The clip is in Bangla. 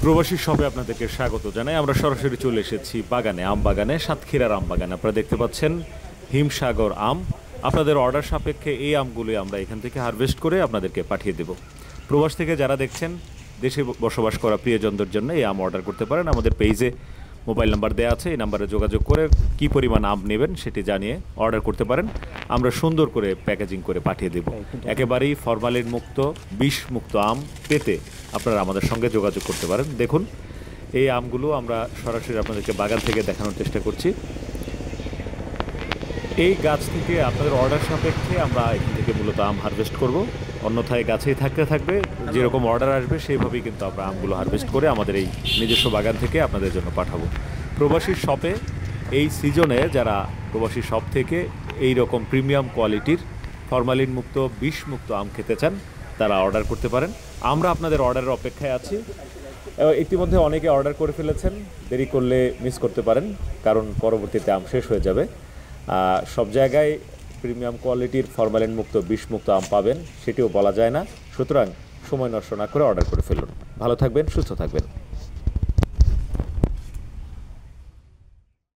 প্রবাসী শপে আপনাদেরকে স্বাগত জানাই। আমরা সরাসরি চলে এসেছি বাগানে, আম বাগানে, সাতক্ষীরার আম বাগানে। আপনারা দেখতে পাচ্ছেন হিমসাগর আম। আপনাদের অর্ডার সাপেক্ষে এই আমগুলি আমরা এখান থেকে হারভেস্ট করে আপনাদেরকে পাঠিয়ে দেব। প্রবাস থেকে যারা দেখছেন, দেশে বসবাস করা প্রিয়জনদের জন্য এই আম অর্ডার করতে পারেন। আমাদের পেজে মোবাইল নাম্বার দেওয়া আছে, এই নাম্বারে যোগাযোগ করে কী পরিমাণ আম নেবেন সেটি জানিয়ে অর্ডার করতে পারেন। আমরা সুন্দর করে প্যাকেজিং করে পাঠিয়ে দেব। একেবারেই ফরমালিন মুক্ত, বিষ মুক্ত আম পেতে আপনারা আমাদের সঙ্গে যোগাযোগ করতে পারেন। দেখুন, এই আমগুলো আমরা সরাসরি আপনাদেরকে বাগান থেকে দেখানোর চেষ্টা করছি। এই গাছ থেকে আপনাদের অর্ডার সাপেক্ষে আমরা এখান থেকে মূলত আম হারভেস্ট করব। অন্যথায় গাছেই থাকবে, যেরকম অর্ডার আসবে সেইভাবেই কিন্তু আমরা আমগুলো হারভেস্ট করে আমাদের এই নিজস্ব বাগান থেকে আপনাদের জন্য পাঠাবো। প্রবাসী শপে এই সিজনে যারা প্রবাসী শপ থেকে এই রকম প্রিমিয়াম কোয়ালিটির ফরমালিন মুক্ত, বিষ মুক্ত আম খেতে চান, তারা অর্ডার করতে পারেন। আমরা আপনাদের অর্ডারের অপেক্ষায় আছি। ইতিমধ্যে অনেকে অর্ডার করে ফেলেছেন, দেরি করলে মিস করতে পারেন, কারণ পরবর্তীতে আম শেষ হয়ে যাবে। সব জায়গায় প্রিমিয়াম কোয়ালিটির ফরমালিন মুক্ত, বিষ মুক্ত আম পাবেন সেটিও বলা যায় না। সুতরাং সময় নষ্ট না করে অর্ডার করে ফেলুন। ভালো থাকবেন, সুস্থ থাকবেন।